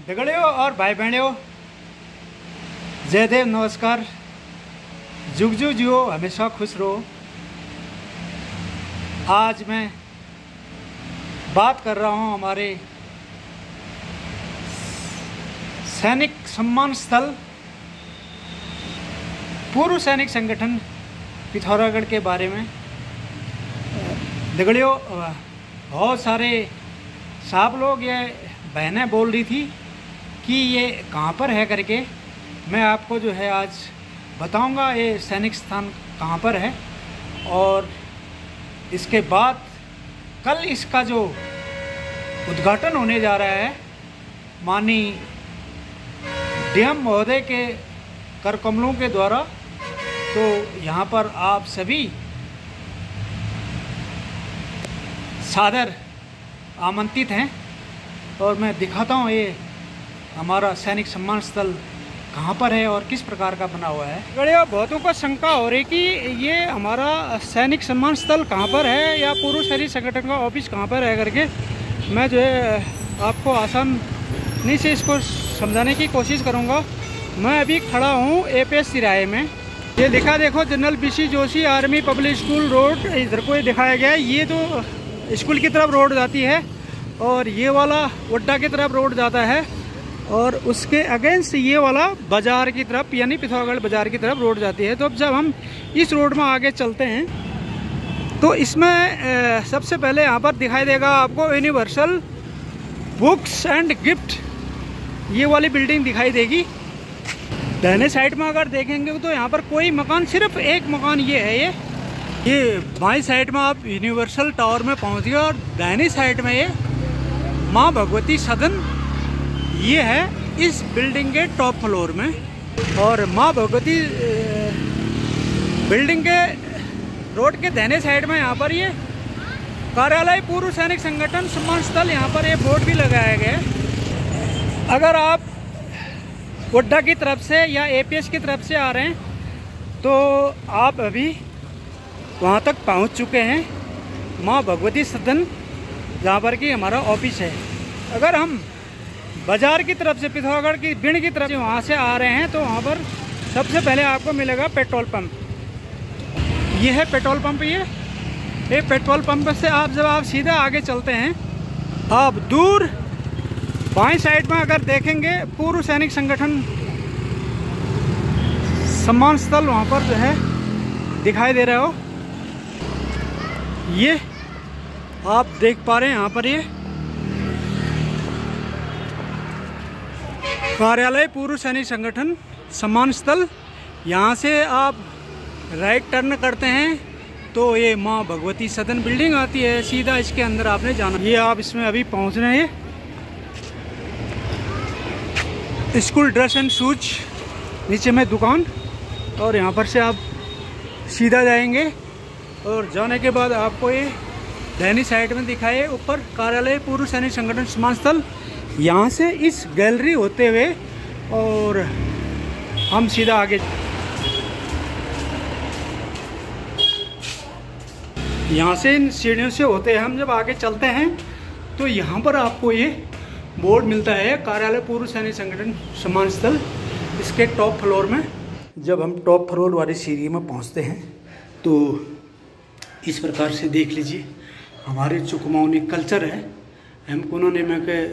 दगड़ियों और भाई बहनों, जय देव, नमस्कार। जुग जुग जियो, हमेशा खुश रहो। आज मैं बात कर रहा हूं हमारे सैनिक सम्मान स्थल पूर्व सैनिक संगठन पिथौरागढ़ के बारे में। दगड़ियों, बहुत सारे साहब लोग, ये बहनें बोल रही थी कि ये कहाँ पर है करके। मैं आपको जो है आज बताऊंगा ये सैनिक स्थान कहाँ पर है, और इसके बाद कल इसका जो उद्घाटन होने जा रहा है माननीय डीएम महोदय के कर कमलों के द्वारा। तो यहाँ पर आप सभी सादर आमंत्रित हैं, और मैं दिखाता हूँ ये हमारा सैनिक सम्मान स्थल कहाँ पर है और किस प्रकार का बना हुआ है। गड़िया, बहुतों को शंका हो रही कि ये हमारा सैनिक सम्मान स्थल कहाँ पर है या पूर्व सैनिक संगठन का ऑफिस कहाँ पर है करके। मैं जो है आपको आसानी से इसको समझाने की कोशिश करूँगा। मैं अभी खड़ा हूँ APS तिराहे में। ये लिखा देखो, general BC Joshi army public school road, इधर को दिखाया गया है। ये तो स्कूल की तरफ रोड जाती है और ये वाला वड्डा की तरफ रोड जाता है, और उसके अगेंस्ट ये वाला बाज़ार की तरफ यानी पिथौरागढ़ बाज़ार की तरफ रोड जाती है। तो अब जब हम इस रोड में आगे चलते हैं तो इसमें सबसे पहले यहाँ पर दिखाई देगा आपको यूनिवर्सल बुक्स एंड गिफ्ट, ये वाली बिल्डिंग दिखाई देगी। दाहिने साइड में अगर देखेंगे तो यहाँ पर कोई मकान, सिर्फ एक मकान ये है। ये बाईं साइड में आप यूनिवर्सल टावर में पहुँच गए, और दाहिनी साइड में ये माँ भगवती सदन ये है इस बिल्डिंग के टॉप फ्लोर में। और माँ भगवती बिल्डिंग के रोड के दाहिने साइड में यहाँ पर ये कार्यालय पूर्व सैनिक संगठन सम्मान स्थल, यहाँ पर ये बोर्ड भी लगाया गया है। अगर आप वड्डा की तरफ से या APS की तरफ से आ रहे हैं तो आप अभी वहाँ तक पहुँच चुके हैं, माँ भगवती सदन, जहाँ पर कि हमारा ऑफिस है। अगर हम बाज़ार की तरफ से, पिथौरागढ़ की बिण की तरफ से वहाँ से आ रहे हैं तो वहाँ पर सबसे पहले आपको मिलेगा पेट्रोल पंप। ये है पेट्रोल पंप। ये पेट्रोल पंप से आप जब आप सीधा आगे चलते हैं, आप दूर बाएं साइड में अगर देखेंगे पूर्व सैनिक संगठन सम्मान स्थल वहाँ पर जो है दिखाई दे रहे हो। ये आप देख पा रहे हैं यहाँ पर ये कार्यालय पूर्व सैनिक संगठन सम्मान स्थल। यहाँ से आप राइट टर्न करते हैं तो ये माँ भगवती सदन बिल्डिंग आती है, सीधा इसके अंदर आपने जाना। ये आप इसमें अभी पहुँच रहे हैं। स्कूल ड्रेस एंड शूज, नीचे में दुकान, और यहाँ पर से आप सीधा जाएंगे और जाने के बाद आपको ये दाहिनी साइड में दिखाए ऊपर कार्यालय पूर्व सैनिक संगठन सम्मान स्थल। यहाँ से इस गैलरी होते हुए और हम सीधा आगे, यहाँ से इन सीढ़ियों से होते हैं हम जब आगे चलते हैं तो यहाँ पर आपको ये बोर्ड मिलता है, कार्यालय पूर्व सैनिक संगठन सम्मान स्थल, इसके टॉप फ्लोर में। जब हम टॉप फ्लोर वाली सीढ़ी में पहुँचते हैं तो इस प्रकार से देख लीजिए, हमारे जो कुमाऊनी कल्चर है, हम उन्होंने में के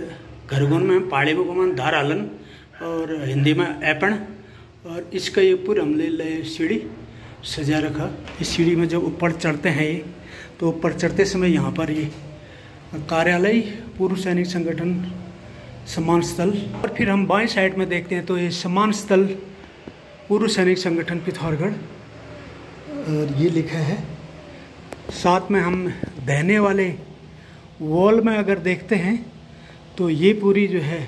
घरगुन में पाड़े में गुमान धार आलन और हिंदी में ऐपण, और इसका ये पूरा हमने सीढ़ी सजा रखा। इस सीढ़ी में जब ऊपर चढ़ते हैं ये, तो ऊपर चढ़ते समय यहाँ पर ये कार्यालय पूर्व सैनिक संगठन सम्मान स्थल, और फिर हम बाएं साइड में देखते हैं तो ये सम्मान स्थल पूर्व सैनिक संगठन पिथौरागढ़, और ये लिखा है। साथ में हम दाहिने वाले वॉल में अगर देखते हैं तो ये पूरी जो है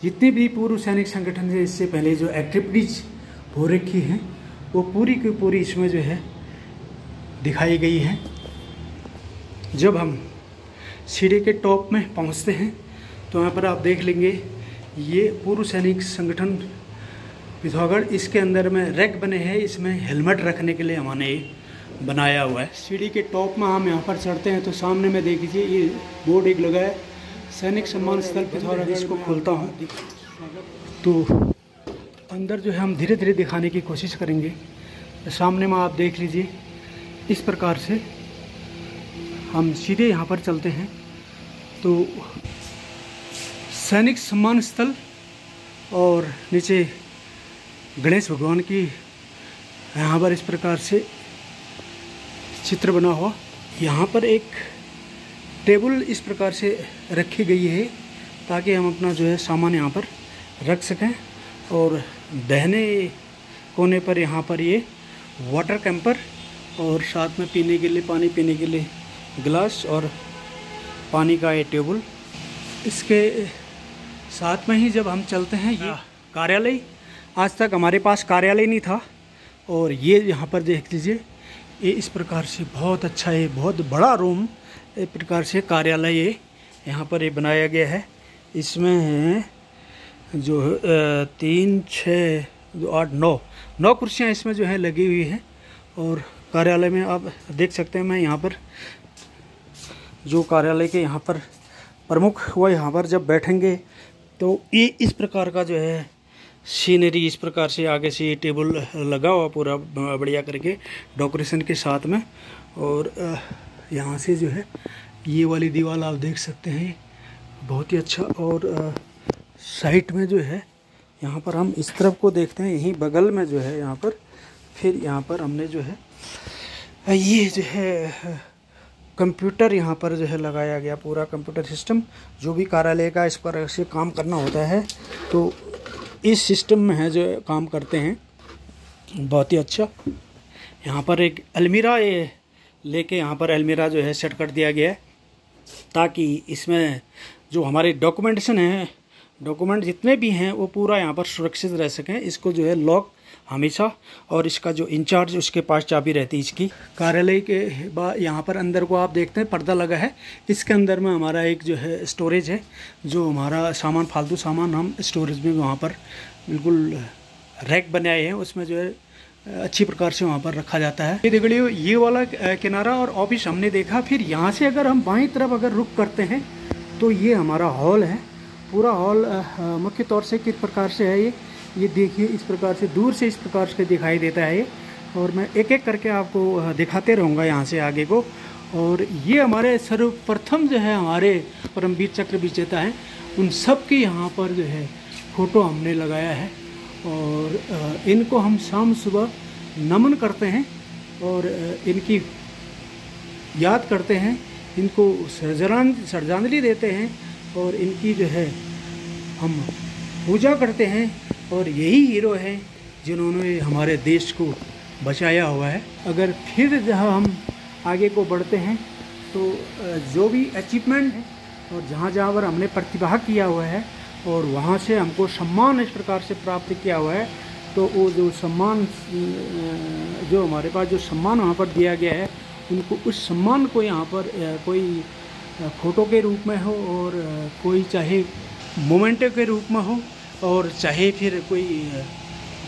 जितनी भी पूर्व सैनिक संगठन से इससे पहले जो एक्टिविटीज हो रखी हैं वो पूरी की पूरी इसमें जो है दिखाई गई है। जब हम सीढ़ी के टॉप में पहुंचते हैं तो यहाँ पर आप देख लेंगे ये पूर्व सैनिक संगठन पिथौरागढ़, इसके अंदर में रैक बने हैं, इसमें हेलमेट रखने के लिए हमने ये बनाया हुआ है। सीढ़ी के टॉप में हम यहाँ पर चढ़ते हैं तो सामने में देख लीजिए ये बोर्ड एक लगा है, सैनिक सम्मान स्थल पिथौरागढ़ इसको खोलता हूँ तो अंदर जो है हम धीरे धीरे दिखाने की कोशिश करेंगे। सामने में आप देख लीजिए, इस प्रकार से हम सीधे यहाँ पर चलते हैं तो सैनिक सम्मान स्थल और नीचे गणेश भगवान की यहाँ पर इस प्रकार से चित्र बना हुआ। यहाँ पर एक टेबल इस प्रकार से रखी गई है ताकि हम अपना जो है सामान यहाँ पर रख सकें। और दाहिने कोने पर यहाँ पर ये वाटर कैंपर और साथ में पीने के लिए, पानी पीने के लिए गिलास और पानी का ये टेबल। इसके साथ में ही जब हम चलते हैं, ये कार्यालय, आज तक हमारे पास कार्यालय नहीं था और ये यहाँ पर देख लीजिए, ये इस प्रकार से बहुत अच्छा है, बहुत बड़ा रूम एक प्रकार से कार्यालय ये यहाँ पर ये बनाया गया है। इसमें जो 3, 6, 8, 9 कुर्सियाँ इसमें जो है लगी हुई हैं। और कार्यालय में आप देख सकते हैं, मैं यहाँ पर जो कार्यालय के यहाँ पर प्रमुख वो यहाँ पर जब बैठेंगे तो ये इस प्रकार का जो है सीनरी, इस प्रकार से आगे से ये टेबल लगा हुआ पूरा बढ़िया करके डेकोरेशन के साथ में। और यहाँ से जो है ये वाली दीवार आप देख सकते हैं, बहुत ही अच्छा। और साइड में जो है यहाँ पर हम इस तरफ को देखते हैं, यहीं बगल में जो है यहाँ पर, फिर यहाँ पर हमने जो है ये जो है कंप्यूटर यहाँ पर जो है लगाया गया, पूरा कंप्यूटर सिस्टम। जो भी कार्यालय का इस पर से काम करना होता है तो इस सिस्टम में है जो काम करते हैं, बहुत ही अच्छा। यहाँ पर एक अलमीरा ये लेके यहाँ पर अलमीरा जो है सेट कर दिया गया है ताकि इसमें जो हमारे डॉक्यूमेंटेशन है, डॉक्यूमेंट जितने भी हैं वो पूरा यहाँ पर सुरक्षित रह सकें। इसको जो है लॉक हमेशा, और इसका जो इंचार्ज उसके पास चाबी रहती है इसकी। कार्यालय के बाद यहाँ पर अंदर को आप देखते हैं पर्दा लगा है, इसके अंदर में हमारा एक जो है स्टोरेज है, जो हमारा सामान, फालतू सामान हम स्टोरेज में वहाँ पर बिल्कुल रैक बनाए हैं, उसमें जो है अच्छी प्रकार से वहाँ पर रखा जाता है। ये देख लीजिए, ये वाला किनारा और ऑफिस हमने देखा। फिर यहाँ से अगर हम बाईं तरफ अगर रुख करते हैं तो ये हमारा हॉल है। पूरा हॉल मुख्य तौर से किस प्रकार से है ये देखिए, इस प्रकार से दूर से इस प्रकार से दिखाई देता है ये। और मैं एक एक करके आपको दिखाते रहूँगा यहाँ से आगे को। और ये हमारे सर्वप्रथम जो है हमारे परमवीर चक्र विजेता हैं, उन सब की यहाँ पर जो है फ़ोटो हमने लगाया है। और इनको हम शाम सुबह नमन करते हैं और इनकी याद करते हैं, इनको श्रद्धांजलि देते हैं और इनकी जो है हम पूजा करते हैं। और यही हीरो हैं जिन्होंने हमारे देश को बचाया हुआ है। अगर फिर जहाँ हम आगे को बढ़ते हैं तो जो भी अचीवमेंट है और जहाँ जहाँ पर हमने प्रतिभा किया हुआ है और वहाँ से हमको सम्मान इस प्रकार से प्राप्त किया हुआ है, तो वो जो सम्मान, जो हमारे पास जो सम्मान वहाँ पर दिया गया है, उनको उस सम्मान को यहाँ पर कोई फ़ोटो के रूप में हो और कोई चाहे मोमेंटो के रूप में हो और चाहे फिर कोई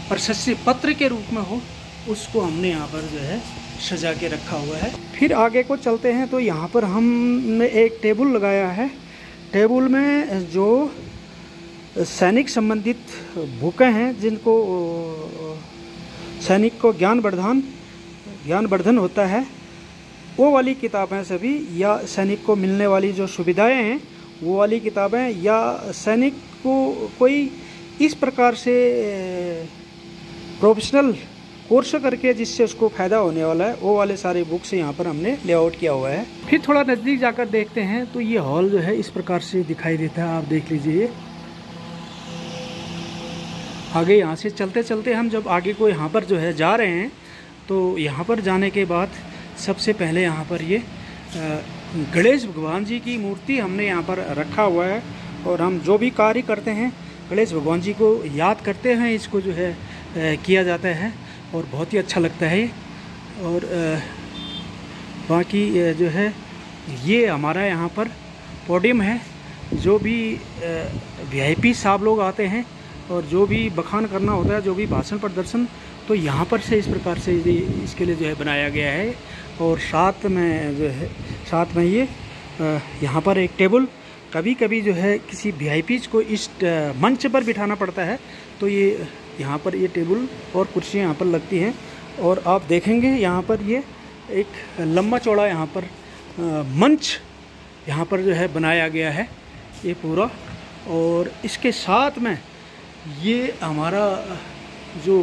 प्रशस्ति पत्र के रूप में हो, उसको हमने यहाँ पर जो है सजा के रखा हुआ है। फिर आगे को चलते हैं तो यहाँ पर हमने एक टेबल लगाया है। टेबल में जो सैनिक संबंधित बुकें हैं, जिनको सैनिक को ज्ञानवर्धन होता है, वो वाली किताबें सभी, या सैनिक को मिलने वाली जो सुविधाएं हैं वो वाली किताबें, या सैनिक को कोई इस प्रकार से प्रोफेशनल कोर्स करके जिससे उसको फ़ायदा होने वाला है, वो वाले सारे बुक्स यहाँ पर हमने लेआउट किया हुआ है। फिर थोड़ा नज़दीक जाकर देखते हैं तो ये हॉल जो है इस प्रकार से दिखाई देता है, आप देख लीजिए। आगे यहाँ से चलते चलते हम जब आगे को यहाँ पर जो है जा रहे हैं तो यहाँ पर जाने के बाद सबसे पहले यहाँ पर ये गणेश भगवान जी की मूर्ति हमने यहाँ पर रखा हुआ है। और हम जो भी कार्य करते हैं गणेश भगवान जी को याद करते हैं, इसको जो है किया जाता है और बहुत ही अच्छा लगता है। और बाकी जो है ये हमारा यहाँ पर पोडियम है, जो भी वीआईपी साहब लोग आते हैं और जो भी बखान करना होता है, जो भी भाषण प्रदर्शन, तो यहाँ पर से इस प्रकार से इसके लिए जो है बनाया गया है। और साथ में जो है, साथ में ये यहाँ पर एक कभी कभी जो है किसी वीआईपीज़ को इस मंच पर बिठाना पड़ता है, तो ये यहाँ पर ये टेबल और कुर्सियाँ यहाँ पर लगती हैं। और आप देखेंगे यहाँ पर ये एक लंबा चौड़ा यहाँ पर मंच यहाँ पर जो है बनाया गया है ये पूरा। और इसके साथ में ये हमारा जो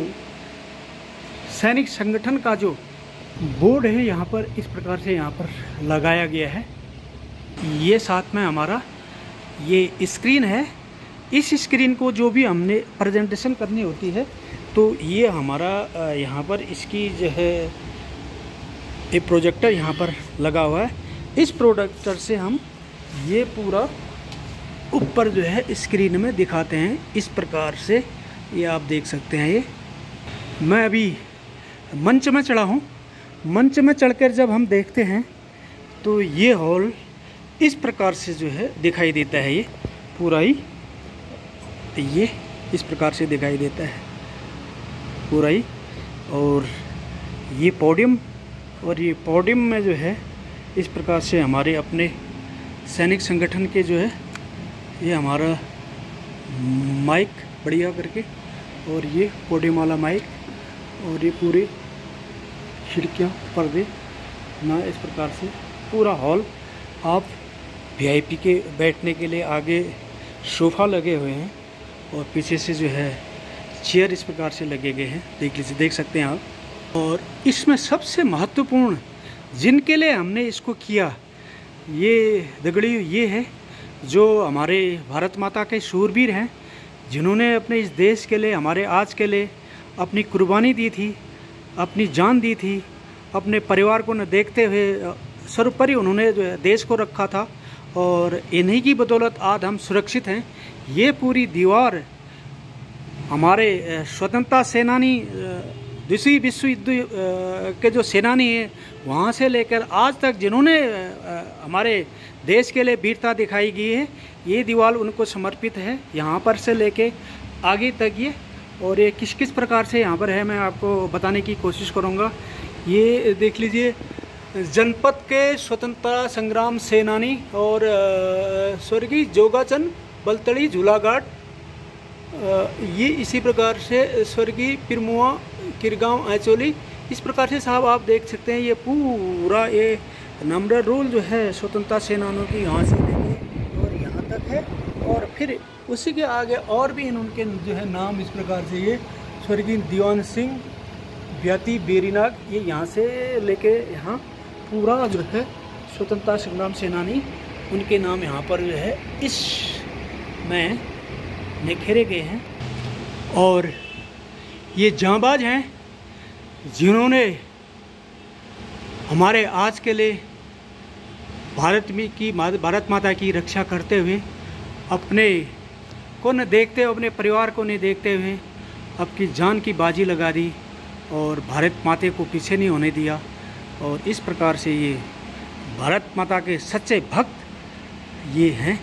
सैनिक संगठन का जो बोर्ड है यहाँ पर इस प्रकार से यहाँ पर लगाया गया है। ये साथ में हमारा ये स्क्रीन है। इस स्क्रीन को जो भी हमने प्रेजेंटेशन करनी होती है तो ये हमारा यहाँ पर इसकी जो है एक प्रोजेक्टर यहाँ पर लगा हुआ है। इस प्रोजेक्टर से हम ये पूरा ऊपर जो है स्क्रीन में दिखाते हैं इस प्रकार से। ये आप देख सकते हैं। ये मैं अभी मंच में चढ़ा हूँ। मंच में चढ़कर जब हम देखते हैं तो ये हॉल इस प्रकार से जो है दिखाई देता है। ये पूरा ही ये इस प्रकार से दिखाई देता है पूरा ही। और ये पोडियम, और ये पोडियम में जो है इस प्रकार से हमारे अपने सैनिक संगठन के जो है ये हमारा माइक बढ़िया करके, और ये पोडियम वाला माइक, और ये पूरे खिड़कियाँ पर्दे ना इस प्रकार से पूरा हॉल। आप वीआईपी के बैठने के लिए आगे सोफ़ा लगे हुए हैं और पीछे से जो है चेयर इस प्रकार से लगे गए हैं, देख सकते हैं आप। और इसमें सबसे महत्वपूर्ण जिनके लिए हमने इसको किया ये दगड़ी ये है जो हमारे भारत माता के शूरवीर हैं, जिन्होंने अपने इस देश के लिए, हमारे आज के लिए अपनी कुर्बानी दी थी, अपनी जान दी थी, अपने परिवार को न देखते हुए सर्वोपरि उन्होंने जो है देश को रखा था। और इन्हीं की बदौलत आज हम सुरक्षित हैं। ये पूरी दीवार हमारे स्वतंत्रता सेनानी, दूसरी विश्व युद्ध के जो सेनानी हैं वहाँ से लेकर आज तक जिन्होंने हमारे देश के लिए वीरता दिखाई गई है, ये दीवार उनको समर्पित है यहाँ पर से लेके आगे तक ये। और ये किस किस प्रकार से यहाँ पर है मैं आपको बताने की कोशिश करूँगा। ये देख लीजिए, जनपद के स्वतंत्रता संग्राम सेनानी और स्वर्गीय जोगाचंद बलतड़ी झूलाघाट, ये इसी प्रकार से स्वर्गीय पिरमुआ किरगांव ऐचोली, इस प्रकार से साहब आप देख सकते हैं। ये पूरा ये नंबर रोल जो है स्वतंत्रता सेनानियों की यहाँ से लेके और यहाँ तक है। और फिर उसी के आगे और भी उनके जो है नाम इस प्रकार से, ये स्वर्गीय दीवान सिंह ब्याती बेरीनाग, ये यहाँ से लेके यहाँ पूरा जो है स्वतंत्रता संग्राम सेनानी उनके नाम यहाँ पर जो है इस में निखेरे गए हैं। और ये जांबाज हैं जिन्होंने हमारे आज के लिए भारत माता की रक्षा करते हुए अपने को न देखते हुए, अपने परिवार को नहीं देखते हुए अपनी जान की बाजी लगा दी और भारत माता को पीछे नहीं होने दिया। और इस प्रकार से ये भारत माता के सच्चे भक्त ये हैं।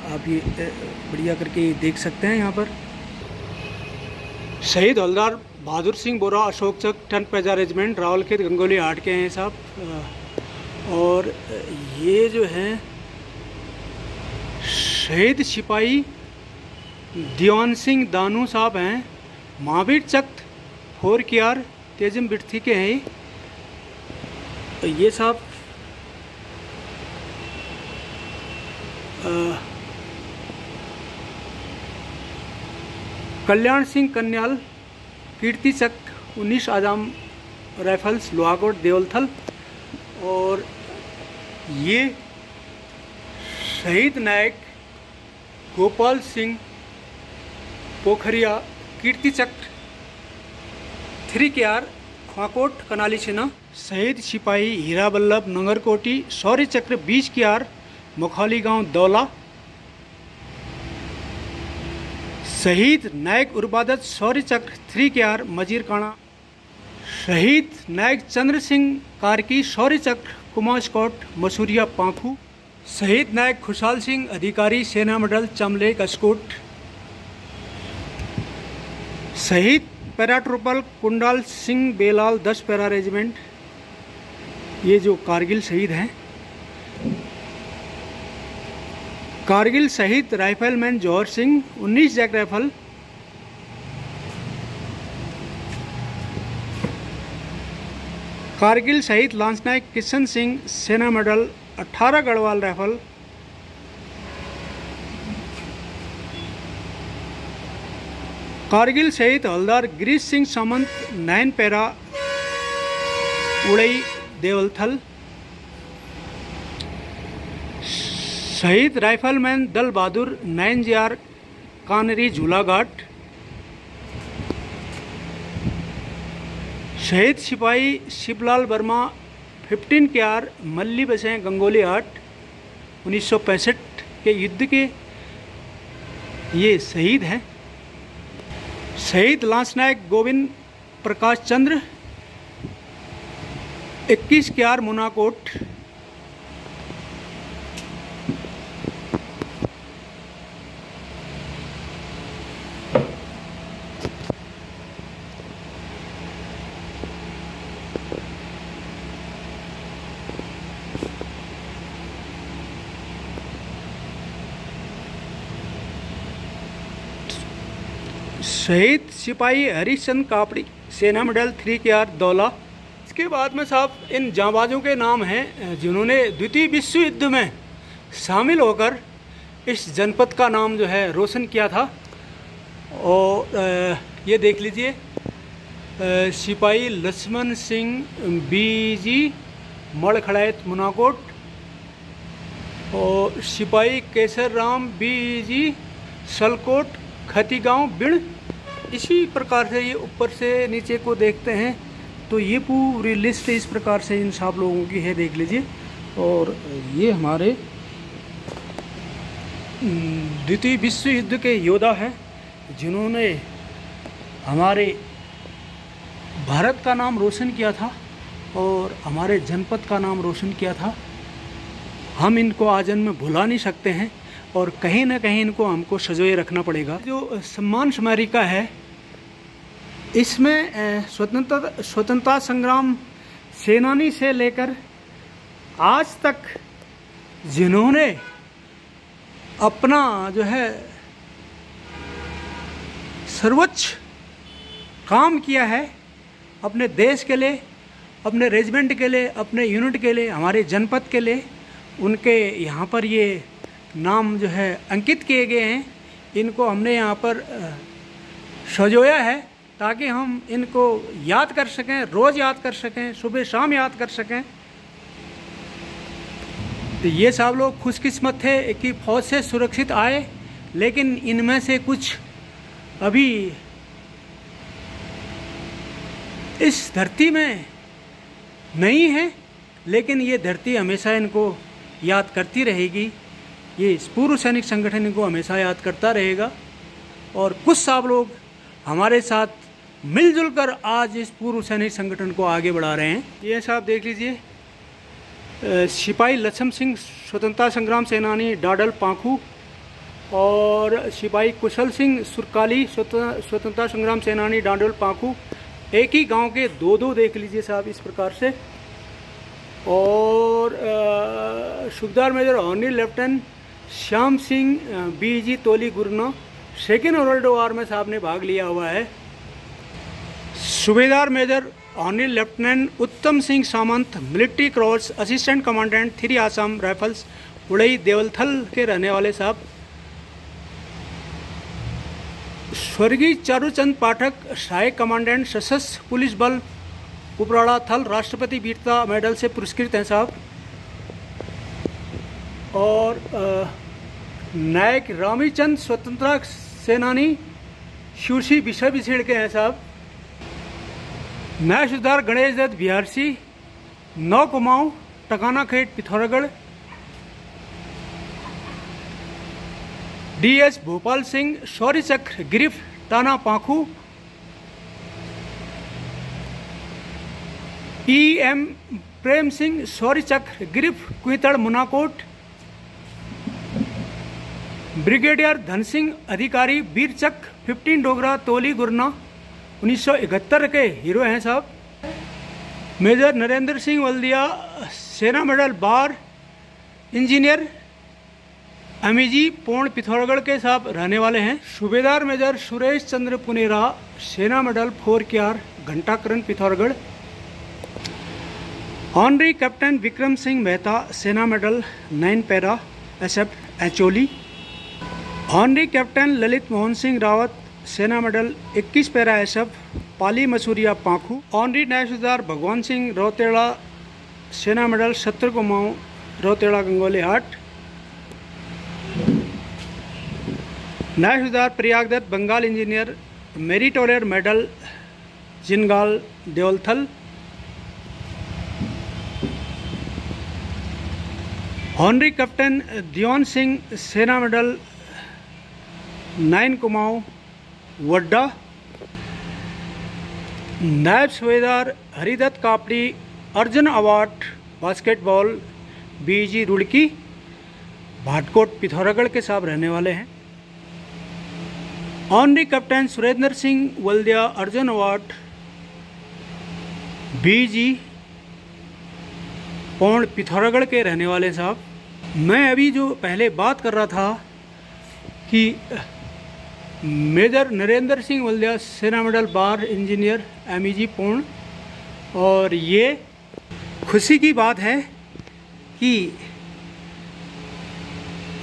आप ये बढ़िया करके देख सकते हैं यहाँ पर। शहीद हवलदार बहादुर सिंह बोरा अशोक चक 10 पैजा रेजिमेंट रावलखेत गंगोली हाट के हैं साहब। और ये जो हैं शहीद सिपाही दीवान सिंह दानू साहब हैं, महावीर चक 4 कियार तेजम बिरथी के हैं। ये साहब कल्याण सिंह कन्याल कीर्ति चक 19 आजाम राइफल्स लोहाकोट देवलथल। और ये शहीद नायक गोपाल सिंह पोखरिया कीर्ति चक्र 3 कियार खाकोट कनाली सेना। शहीद सिपाही हीरा बल्लभ नंगरकोटी शौर्य चक्र 20 कियार मुखाली गांव दौला। शहीद नायक उर्बादत शौर्य चक्र 3 कियार मजीरकाना। शहीद नायक चंद्र सिंह कार्की शौर्य चक्र कुमाशकोट मसूरिया पांखू। शहीद नायक खुशहाल सिंह अधिकारी सेना मंडल चमले कसकोट। शहीद पैराट्रूपल कुंडाल सिंह बेलाल 10 पैरा रेजिमेंट, ये जो कारगिल शहीद हैं। कारगिल शहीद राइफलमैन जौहर सिंह 19 जैक राइफल। कारगिल शहीद लांस नायक किशन सिंह सेना मेडल 18 गढ़वाल राइफल। कारगिल शहीद हवलदार गिरीश सिंह सामंत 9 पैरा उड़ई देवलथल। शहीद राइफलमैन दल बहादुर 9 JR कानरी झूलाघाट। शहीद सिपाही शिवलाल वर्मा 15 KR मल्ली बसें गंगोली हाट 1965 के युद्ध के ये शहीद हैं। शहीद लांस नायक गोविंद प्रकाश चंद्र 21 KR मुनाकोट। शहीद सिपाही हरिश्चंद्र कापड़ी सेना मेडल 3 KR दौला। इसके बाद में साहब इन जांबाजों के नाम हैं जिन्होंने द्वितीय विश्व युद्ध में शामिल होकर इस जनपद का नाम जो है रोशन किया था। और ये देख लीजिए, सिपाही लक्ष्मण सिंह BG मड़खड़ायत मुनाकोट और सिपाही केसर राम BG सलकोट खतीगांव बिड़। इसी प्रकार से ये ऊपर से नीचे को देखते हैं तो ये पूरी लिस्ट इस प्रकार से इन सब लोगों की है, देख लीजिए। और ये हमारे द्वितीय विश्व युद्ध के योद्धा हैं जिन्होंने हमारे भारत का नाम रोशन किया था और हमारे जनपद का नाम रोशन किया था। हम इनको आजन्म में भुला नहीं सकते हैं और कहीं ना कहीं इनको हमको सजोए रखना पड़ेगा। जो सम्मान स्मारिका है इसमें स्वतंत्रता संग्राम सेनानी से लेकर आज तक जिन्होंने अपना जो है सर्वोच्च काम किया है अपने देश के लिए, अपने रेजिमेंट के लिए, अपने यूनिट के लिए, हमारे जनपद के लिए, उनके यहाँ पर ये नाम जो है अंकित किए गए हैं। इनको हमने यहाँ पर सजोया है ताकि हम इनको याद कर सकें, रोज़ याद कर सकें, सुबह शाम याद कर सकें। तो ये सब लोग खुशकिस्मत थे कि फौज से सुरक्षित आए, लेकिन इनमें से कुछ अभी इस धरती में नहीं है, लेकिन ये धरती हमेशा इनको याद करती रहेगी। ये पूर्व सैनिक संगठन इनको हमेशा याद करता रहेगा। और कुछ साहब लोग हमारे साथ मिलजुल कर आज इस पूर्व सैनिक संगठन को आगे बढ़ा रहे हैं। ये साहब देख लीजिए, सिपाही लक्ष्मण सिंह स्वतंत्रता संग्राम सेनानी डाडल पाखू और सिपाही कुशल सिंह सुरकाली स्वतंत्रता संग्राम सेनानी डाडल पाखू, एक ही गांव के दो देख लीजिए साहब इस प्रकार से। और सूबेदार major honorary lieutenant Shyam Singh BG तोली गुरना 2nd वर्ल्ड वॉर में साहब ने भाग लिया हुआ है। सूबेदार major honorary lieutenant Uttam Singh Samant military cross assistant commandant 3 Assam rifles उड़ई देवलथल के रहने वाले साहब। स्वर्गीय चारूचंद पाठक सहायक कमांडेंट सशस्त्र पुलिस बल उपराड़ा थल राष्ट्रपति वीरता मेडल से पुरस्कृत हैं साहब। और नायक रामीचंद स्वतंत्रता सेनानी शिवसी विषय विछेड़ के हैं साहब। न्याय सुधार गणेश दत्त बिहारसी 9 कुमाऊं टकाना खेत पिथौरागढ़। DS भोपाल सिंह शौर्य चक्र गिरिफ टाना पाखू। EM प्रेम सिंह शौर्य चक्र गिरिफ कुतड़ मुनाकोट। ब्रिगेडियर धन सिंह अधिकारी वीर चक्र 15 डोगरा तोली गुरना 1971 के हीरो हैं साहब। मेजर नरेंद्र सिंह वल्दिया सेना मेडल बार इंजीनियर एमईजी पूर्ण पिथौरागढ़ के साथ रहने वाले हैं। सूबेदार मेजर सुरेश चंद्र पुनेरा, सेना मेडल 4 क्यार, घंटाकरण, पिथौरागढ़। ऑनरी कैप्टन विक्रम सिंह मेहता, सेना मेडल 9 पैरा एसएफ, एचोली। ऑनरी कैप्टन ललित मोहन सिंह रावत, सेना medal 21 para SF, Pali Masuriya, Pakhu. Honorary Naib Subedar Bhagwan Singh Rautela, सेना medal 70 Kumaon, Rautela, Gangoli Hat. Naib Subedar Prayagdutt, Bengal engineer, meritorious medal, जिनगाल, देवलथल। ऑनरी कैप्टन दियोन सिंह, सेना मेडल 9 कुमाऊं, वड्डा। Naib Subedar Haridutt Kapri, Arjun award basketball, BG Roorkee, Bhatkot, Pithoragarh के साथ रहने वाले हैं। Honorary captain Surendra Singh Valdiya, Arjun award, BG पौंड, पिथौरागढ़ के रहने वाले साहब। मैं अभी जो पहले बात कर रहा था कि मेजर नरेंद्र सिंह वल्दिया, सेना मेडल बार इंजीनियर, एमईजी पूर्ण। और ये खुशी की बात है कि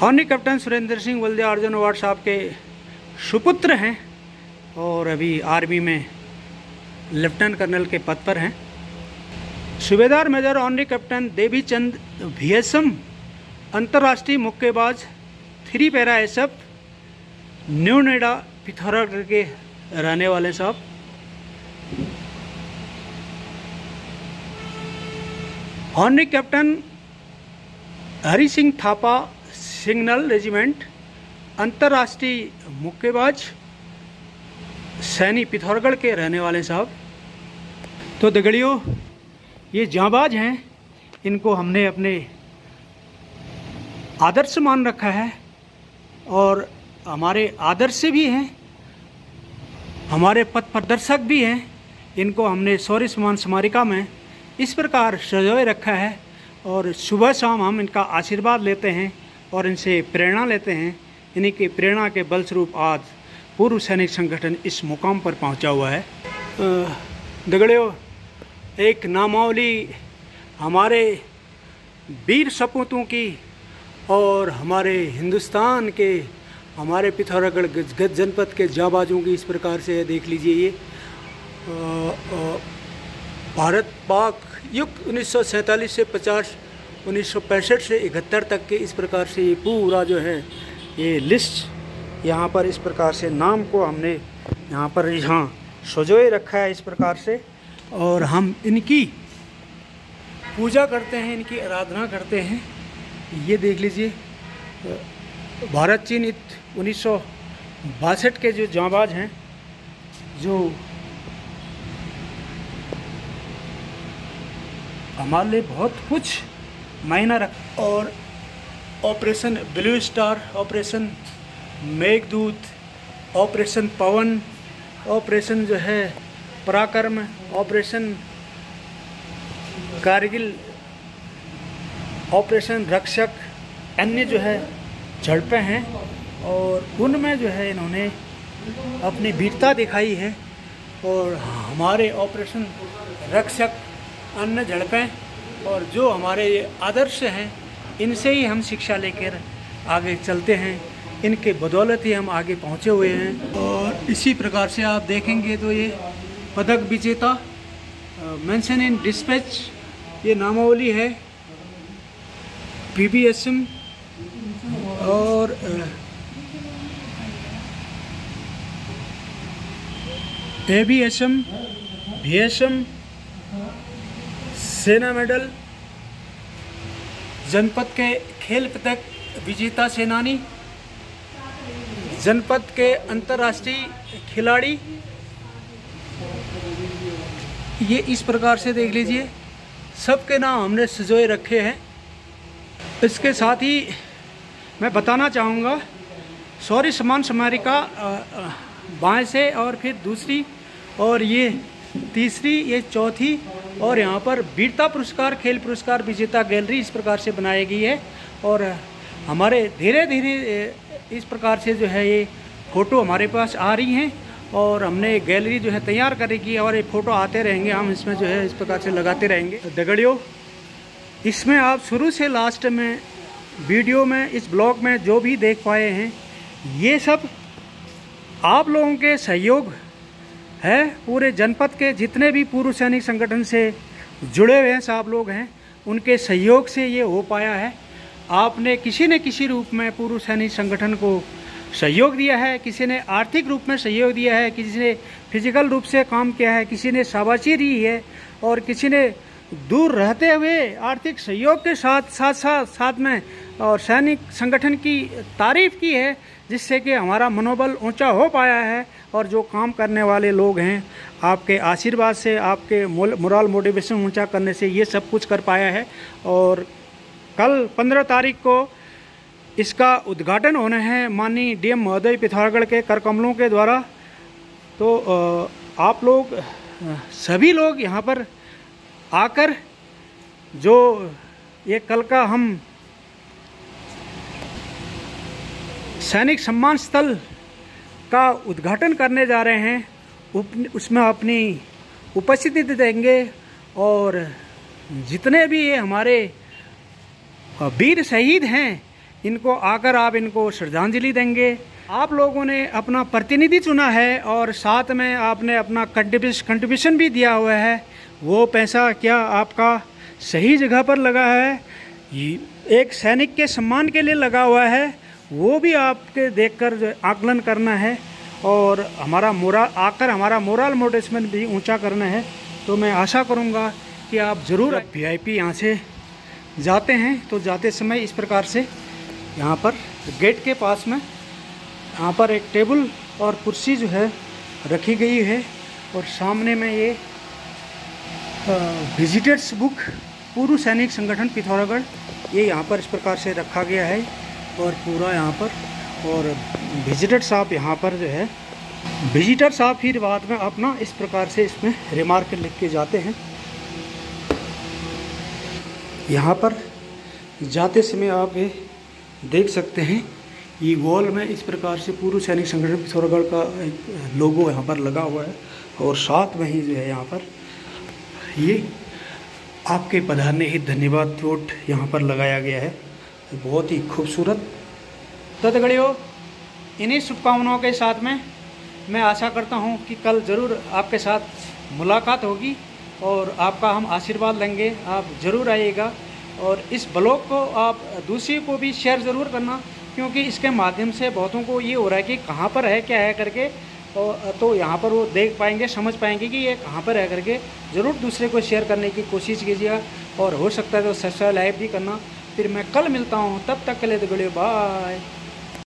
honorary captain Surendra Singh Valdiya Arjun award साहब के सुपुत्र हैं और अभी आर्मी में लेफ्टिनेंट कर्नल के पद पर हैं। सूबेदार major honorary captain Devichand VSM, अंतर्राष्ट्रीय मुक्केबाज, 3 para SF, new Noida, Pithoragarh के रहने वाले साहब। Honorary captain Hari Singh Thapa, signal regiment, अंतर्राष्ट्रीय मुक्केबाज, सैनी, पिथौरागढ़ के रहने वाले साहब। तो दगड़ियों, ये जांबाज हैं, इनको हमने अपने आदर्श मान रखा है और हमारे आदर्श भी हैं, हमारे पथ प्रदर्शक भी हैं। इनको हमने शौर्य सम्मान स्मारिका में इस प्रकार सजोए रखा है और सुबह शाम हम इनका आशीर्वाद लेते हैं और इनसे प्रेरणा लेते हैं। इन्हीं की प्रेरणा के बलस्वरूप आज पूर्व सैनिक संगठन इस मुकाम पर पहुंचा हुआ है। दगड़ियों, एक नामावली हमारे वीर सपूतों की और हमारे हिंदुस्तान के, हमारे पिथौरागढ़ गज जनपद के जांबाजों की इस प्रकार से देख लीजिए। ये भारत पाक युग 1947 से 50, 1965 से 71 तक के इस प्रकार से ये पूरा जो है ये लिस्ट यहाँ पर इस प्रकार से नाम को हमने यहाँ पर सजोए रखा है इस प्रकार से। और हम इनकी पूजा करते हैं, इनकी आराधना करते हैं। ये देख लीजिए, भारत चीन 1962 के जो जांबाज हैं, जो हमारे लिए बहुत कुछ मायना रख। और operation blue star, operation Meghdoot, operation Pawan, operation जो है पराक्रम, ऑपरेशन कारगिल, ऑपरेशन रक्षक, अन्य जो है झड़पें हैं और उनमें जो है इन्होंने अपनी वीरता दिखाई है। और हमारे ऑपरेशन रक्षक, अन्य झड़पें और जो हमारे आदर्श हैं, इनसे ही हम शिक्षा लेकर आगे चलते हैं। इनके बदौलत ही हम आगे पहुँचे हुए हैं। और इसी प्रकार से आप देखेंगे तो ये पदक विजेता, मेंशन इन डिस्पैच, ये नामावली है PBSM और ABSM, VSM, सेना मेडल, जनपद के खेल पदक विजेता सेनानी, जनपद के अंतर्राष्ट्रीय खिलाड़ी। ये इस प्रकार से देख लीजिए, सबके नाम हमने सजोए रखे हैं। इसके साथ ही मैं बताना चाहूँगा, शौर्य सम्मान स्मारिका बाएं से और फिर दूसरी और ये तीसरी, ये चौथी, और यहाँ पर वीरता पुरस्कार, खेल पुरस्कार विजेता गैलरी इस प्रकार से बनाई गई है। और हमारे धीरे धीरे इस प्रकार से जो है ये फ़ोटो हमारे पास आ रही हैं और हमने एक गैलरी जो है तैयार करेगी और ये फ़ोटो आते रहेंगे, हम इसमें जो है इस प्रकार से लगाते रहेंगे। दगड़ियों, इसमें आप शुरू से लास्ट में वीडियो में इस ब्लॉग में जो भी देख पाए हैं ये सब आप लोगों के सहयोग है। पूरे जनपद के जितने भी पूर्व सैनिक संगठन से जुड़े हुए हैं सब लोग हैं, उनके सहयोग से ये हो पाया है। आपने किसी न किसी रूप में पूर्व सैनिक संगठन को सहयोग दिया है, किसी ने आर्थिक रूप में सहयोग दिया है, किसी ने फिजिकल रूप से काम किया है, किसी ने शाबाशी दी है और किसी ने दूर रहते हुए आर्थिक सहयोग के साथ में और सैनिक संगठन की तारीफ की है, जिससे कि हमारा मनोबल ऊंचा हो पाया है। और जो काम करने वाले लोग हैं, आपके आशीर्वाद से, आपके मोरल मोटिवेशन ऊंचा करने से ये सब कुछ कर पाया है। और कल 15 तारीख को इसका उद्घाटन होना है माननीय डीएम महोदय पिथौरागढ़ के कर कमलों के द्वारा। तो आप लोग सभी लोग यहाँ पर आकर जो ये कल का हम सैनिक सम्मान स्थल का उद्घाटन करने जा रहे हैं, उसमें अपनी उपस्थिति देंगे और जितने भी ये हमारे वीर शहीद हैं इनको आकर आप इनको श्रद्धांजलि देंगे। आप लोगों ने अपना प्रतिनिधि चुना है और साथ में आपने अपना कंट्रीब्यूशन भी दिया हुआ है। वो पैसा क्या आपका सही जगह पर लगा है, एक सैनिक के सम्मान के लिए लगा हुआ है, वो भी आपके देखकर आकलन करना है और हमारा मोरल मोटिवेशन भी ऊंचा करना है। तो मैं आशा करूंगा कि आप ज़रूर वीआईपी यहाँ से जाते हैं तो जाते समय इस प्रकार से यहाँ पर गेट के पास में यहाँ पर एक टेबल और कुर्सी जो है रखी गई है और सामने में ये विजिटर्स बुक पूर्व सैनिक संगठन पिथौरागढ़ ये यहाँ पर इस प्रकार से रखा गया है और पूरा यहाँ पर। और विजिटर्स आप यहाँ पर जो है विजिटर्स आप फिर बाद में अपना इस प्रकार से इसमें रिमार्क लिख के जाते हैं। यहाँ पर जाते समय आप ये देख सकते हैं, ये वॉल में इस प्रकार से पूर्व सैनिक संगठन पिथौरागढ़ का एक लोगो यहाँ पर लगा हुआ है और साथ में ही जो है यहाँ पर ये आपके पधारने ही धन्यवाद नोट यहाँ पर लगाया गया है, बहुत ही खूबसूरत। तो दगड़ियों, इन्हीं शुभकामनाओं के साथ में मैं आशा करता हूँ कि कल ज़रूर आपके साथ मुलाकात होगी और आपका हम आशीर्वाद लेंगे। आप ज़रूर आइएगा और इस ब्लॉग को आप दूसरे को भी शेयर ज़रूर करना, क्योंकि इसके माध्यम से बहुतों को ये हो रहा है कि कहाँ पर है क्या है करके, तो यहाँ पर वो देख पाएंगे, समझ पाएंगे कि ये कहाँ पर है करके। ज़रूर दूसरे को शेयर करने की कोशिश कीजिएगा और हो सकता है तो सब्सक्राइब भी करना। फिर मैं कल मिलता हूँ, तब तक के लिए दगड़ियों बाय।